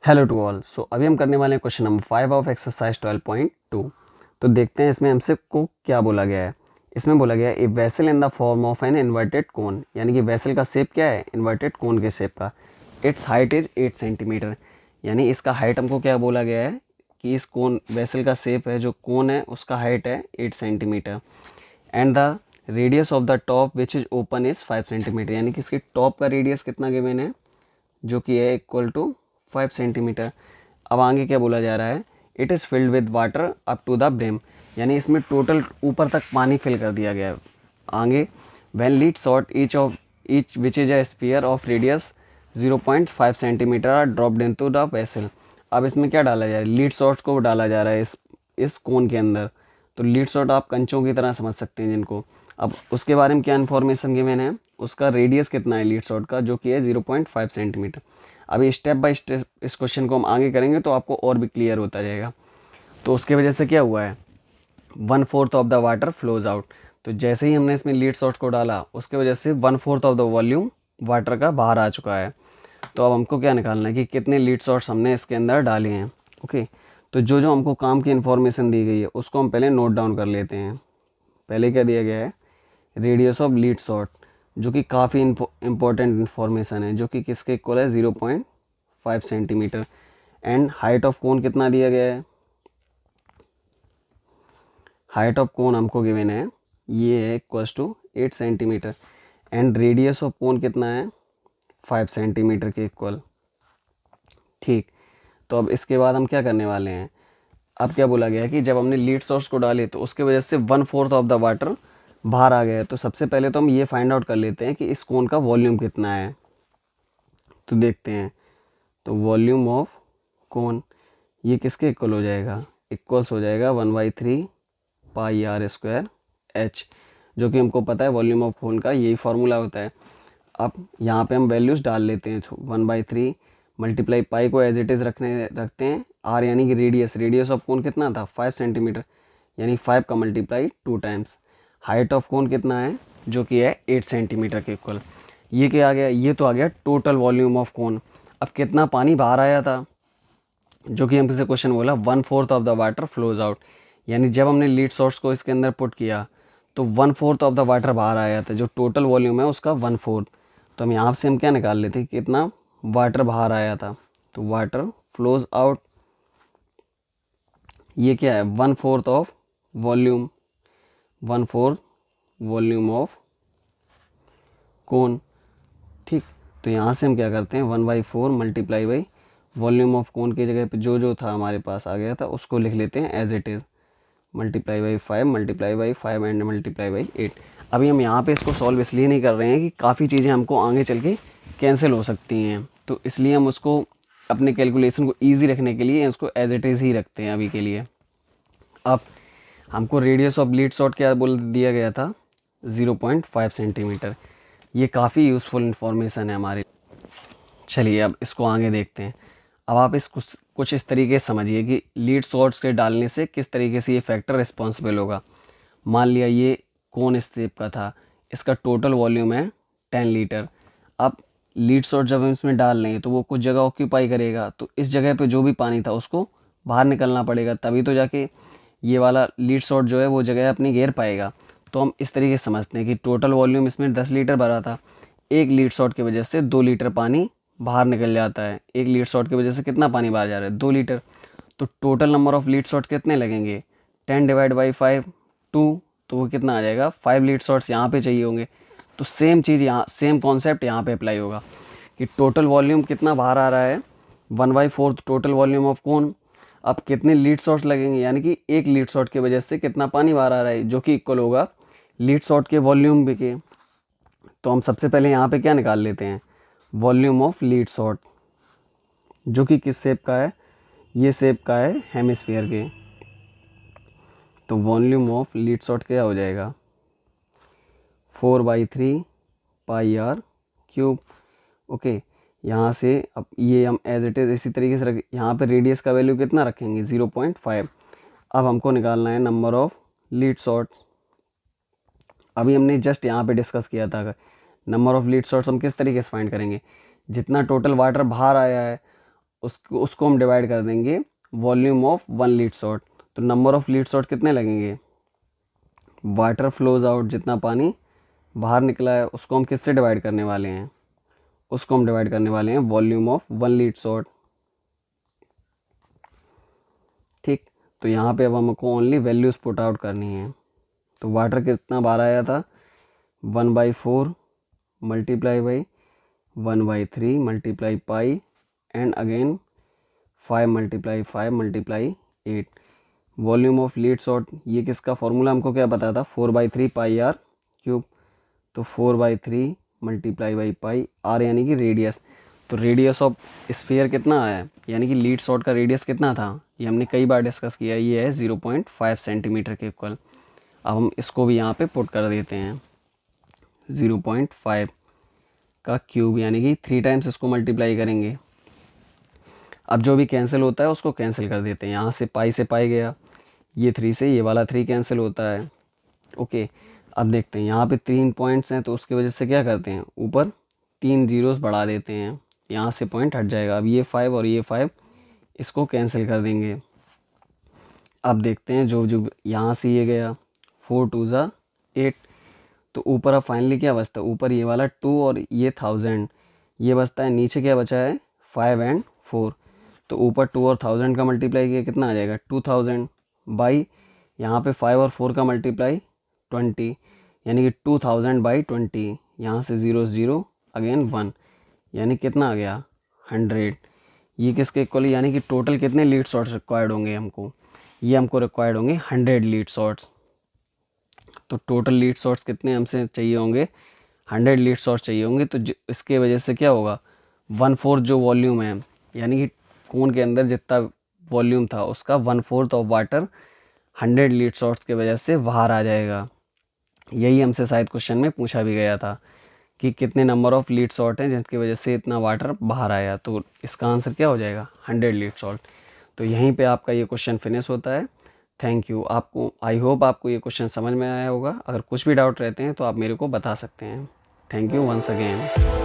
Hello to all. सो अभी हम करने वाले हैं क्वेश्चन नंबर 5 ऑफ एक्सरसाइज 12.2। तो देखते हैं इसमें हमसे को क्या बोला गया है। इसमें बोला गया है a vessel in the form of an inverted कोन, यानी कि वेसल का शेप क्या है, इन्वर्टेड कोन के शेप का। इट्स हाइट इज 8 सेंटीमीटर, यानी इसका हाइट हमको क्या बोला गया है कि इस कोन वेसल का शेप है, जो कोन है उसका हाइट है 8 centimetre. And the radius of the top which is open is 5 centimetre, यानी कि इसकी टॉप का रेडियस कितना गिवन है, जो कि है इक्वल टू 5 सेंटीमीटर। अब आगे क्या बोला जा रहा है, it is filled with water up to the brim, यानी इसमें टोटल ऊपर तक पानी फिल कर दिया गया है। आगे when lead shot each which is a sphere of radius 0.5 centimetre are dropped into the vessel. अब इसमें क्या डाला जा रहा है, लीड शॉट को डाला जा रहा है इस कोन के अंदर। तो लीड शॉट आप कंचों की तरह समझ सकते हैं जिनको। अब उसके बारे में क्या इन्फॉर्मेशन गिवन है, उसका रेडियस कितना है लीड शॉट का, जो कि है 0.5 सेंटीमीटर। अभी स्टेप बाय स्टेप इस क्वेश्चन को हम आगे करेंगे तो आपको और भी क्लियर होता जाएगा। तो उसके वजह से क्या हुआ है, 1/4 of the water flows out. तो जैसे ही हमने इसमें लीड शॉट को डाला, उसके वजह से 1/4 ऑफ द वॉल्यूम वाटर का बाहर आ चुका है। तो अब हमको क्या निकालना है कि कितने लीड शॉट्स हमने इसके अंदर डाले हैं। ओके, तो जो जो हमको काम की इन्फॉर्मेशन दी गई है उसको हम पहले नोट डाउन कर लेते हैं। पहले क्या दिया गया है, रेडियस ऑफ लीड शॉट, जो कि काफ़ी इंपॉर्टेंट इन्फॉर्मेशन है, जो कि किसके इक्वल है 0.5 centimetre. And height of cone कितना दिया गया है, हाइट ऑफ कोन हमको गिवन है, ये है equals to 8 centimetre. And radius of cone कितना है, 5 सेंटीमीटर के इक्वल। ठीक, तो अब इसके बाद हम क्या करने वाले हैं, अब क्या बोला गया है कि जब हमने लीड सोर्स को डाले तो उसके वजह से 1/4 ऑफ द वाटर बाहर आ गया है। तो सबसे पहले तो हम ये फाइंड आउट कर लेते हैं कि इस कोन का वॉल्यूम कितना है। तो देखते हैं, तो वॉल्यूम ऑफ कोन ये किसके इक्वल हो जाएगा, इक्वल्स हो जाएगा 1/3 पाई आर स्क्वायर एच, जो कि हमको पता है वॉल्यूम ऑफ कोन का यही फार्मूला होता है। अब यहाँ पे हम वैल्यूज़ डाल लेते हैं। 1/3 मल्टीप्लाई पाई को एज इट इज़ रखते हैं, आर यानी कि रेडियस ऑफ कोन कितना था 5 सेंटीमीटर, यानी 5 का multiply 2 times. Height of cone कितना है, जो कि है 8 सेंटीमीटर के इक्वल। ये क्या आ गया, ये तो आ गया टोटल वॉल्यूम ऑफ कोन। अब कितना पानी बाहर आया था, जो कि हमसे क्वेश्चन बोला 1/4 of the water flows out, यानी जब हमने लीड सोर्स को इसके अंदर पुट किया तो 1/4 ऑफ द वाटर बाहर आया था, जो टोटल वॉल्यूम है उसका 1/4। तो हम यहाँ से हम क्या निकाल लेते हैं, कितना वाटर बाहर आया था। तो वाटर फ्लोज आउट, ये क्या है 1/4 of volume, 1/4 volume of cone. ठीक, तो यहाँ से हम क्या करते हैं 1/4 multiply by volume of cone की जगह पे जो जो था हमारे पास आ गया था उसको लिख लेते हैं as it is, multiply by 5 multiply by 5 and multiply by 8। अभी हम यहाँ पे इसको सॉल्व इसलिए नहीं कर रहे हैं कि काफ़ी चीज़ें हमको आगे चल के कैंसिल हो सकती हैं, तो इसलिए हम उसको अपने कैलकुलेशन को ईजी रखने के लिए इसको एज इट इज़ ही रखते हैं अभी के लिए। अब हमको रेडियस ऑफ लीड शॉट क्या बोल दिया गया था, 0.5 सेंटीमीटर। ये काफ़ी यूज़फुल इन्फॉर्मेशन है हमारे। चलिए अब इसको आगे देखते हैं। अब आप इस कुछ इस तरीके से समझिए कि लीड शॉट्स के डालने से किस तरीके से ये फैक्टर रिस्पॉन्सिबल होगा। मान लिया ये कौन इस टाइप का था, इसका टोटल वॉल्यूम है 10 लीटर। अब लीड शॉट जब हम इसमें डाल रहे हैं तो वो कुछ जगह ऑक्यूपाई करेगा, तो इस जगह पे जो भी पानी था उसको बाहर निकलना पड़ेगा, तभी तो जाके ये वाला लीड शॉट जो है वो जगह अपनी घेर पाएगा। तो हम इस तरीके से समझते हैं कि टोटल वॉल्यूम इसमें 10 लीटर भरा था, एक लीड शॉट की वजह से 2 लीटर पानी बाहर निकल जाता है। एक लीड शॉट की वजह से कितना पानी बाहर जा रहा है, 2 लीटर। तो total number of lead shot कितने लगेंगे, 10 डिवाइड बाई 5 2, तो वो कितना आ जाएगा 5 लीड शॉट्स यहाँ पे चाहिए होंगे। तो सेम चीज़ यहाँ, सेम कॉन्सेप्ट यहाँ पे अप्लाई होगा कि टोटल वॉल्यूम कितना बाहर आ रहा है, 1/4 टोटल वॉल्यूम ऑफ कोन। अब कितने लीड शॉट्स लगेंगे, यानी कि एक लीड शॉट की वजह से कितना पानी बाहर आ रहा है, जो कि इक्वल होगा लीड शॉट के वॉल्यूम के। तो हम सबसे पहले यहाँ पे क्या निकाल लेते हैं, वॉल्यूम ऑफ लीड शॉट, जो कि किस शेप का है, ये शेप का है हेमिस्फीयर के। तो वॉल्यूम ऑफ लीड शॉट क्या हो जाएगा 4/3 पाई आर क्यूब। ओके, यहाँ से अब ये हम एज इट इज़ इसी तरीके से रख, यहाँ पे रेडियस का वैल्यू कितना रखेंगे 0.5। अब हमको निकालना है नंबर ऑफ लीड शॉट्स। अभी हमने जस्ट यहाँ पे डिस्कस किया था, नंबर ऑफ लीड शॉट्स हम किस तरीके से फाइंड करेंगे, जितना टोटल वाटर बाहर आया है उसको हम डिवाइड कर देंगे वॉल्यूम ऑफ 1 लीड सॉल्ट। तो नंबर ऑफ लीड सॉल्ट कितने लगेंगे, वाटर फ्लोज आउट, जितना पानी बाहर निकला है उसको हम किससे डिवाइड करने वाले हैं, उसको हम डिवाइड करने वाले हैं वॉल्यूम ऑफ 1 लीड सॉल्ट। ठीक, तो यहाँ पे अब हमको ओनली वैल्यूज़ पुट आउट करनी है। तो वाटर कितना बाहर आया था, 1/4 multiply by 1/3 multiply pi and again 5 multiply 5 multiply 8। Volume of lead salt, ये किसका फॉर्मूला हमको क्या पता था, 4/3 पाई आर क्यूब। तो 4/3 मल्टीप्लाई बाई पाई आर यानी कि रेडियस। तो रेडियस ऑफ स्फीयर कितना आया, यानी कि लीड सॉल्ट का रेडियस कितना था, ये हमने कई बार डिस्कस किया, ये है 0.5 सेंटीमीटर के इक्वल। अब हम इसको भी यहाँ पे पुट कर देते हैं, 0.5 का क्यूब यानी कि 3 टाइम्स इसको मल्टीप्लाई करेंगे। अब जो भी कैंसिल होता है उसको कैंसिल कर देते हैं, यहाँ से पाई गया, ये 3 से ये वाला 3 कैंसिल होता है। ओके, अब देखते हैं यहाँ पे 3 पॉइंट्स हैं, तो उसकी वजह से क्या करते हैं, ऊपर 3 जीरोस बढ़ा देते हैं, यहाँ से पॉइंट हट जाएगा। अब ये 5 और ये 5 इसको कैंसिल कर देंगे। अब देखते हैं जो जो यहाँ से ये गया, 4 2 ज़ा 8। तो ऊपर अब फाइनली क्या बचता है, ऊपर ये वाला 2 और ये 1000 ये बचता है, नीचे क्या बचा है 5 एंड 4। तो ऊपर 2 और 1000 का मल्टीप्लाई किया कितना आ जाएगा 2000 बाई यहाँ पे 5 और 4 का मल्टीप्लाई 20 यानी कि 2000 बाई 20। यहाँ से 0 0 अगेन 1 यानी कितना आ गया 100। ये किसके इक्वल, यानी कि टोटल कितने लीड शॉट्स रिक्वायर्ड होंगे हमको, ये हमको रिक्वायर्ड होंगे 100 लीड शॉट्स। तो टोटल लीड शॉट्स कितने हमसे चाहिए होंगे, 100 लीड शॉट्स चाहिए होंगे। तो इसके वजह से क्या होगा, 1/4 जो वॉल्यूम है, यानी कि कोन के अंदर जितना वॉल्यूम था उसका 1/4 ऑफ वाटर 100 लीड शॉट्स की वजह से बाहर आ जाएगा। यही हमसे शायद क्वेश्चन में पूछा भी गया था कि कितने नंबर ऑफ लीड शॉट हैं जिसकी वजह से इतना वाटर बाहर आया। तो इसका आंसर क्या हो जाएगा 100 लीड शॉट। तो यहीं पे आपका ये क्वेश्चन फिनिश होता है। Thank you. आपको, आई होप आपको ये क्वेश्चन समझ में आया होगा। अगर कुछ भी डाउट रहते हैं तो आप मेरे को बता सकते हैं। Thank you once again.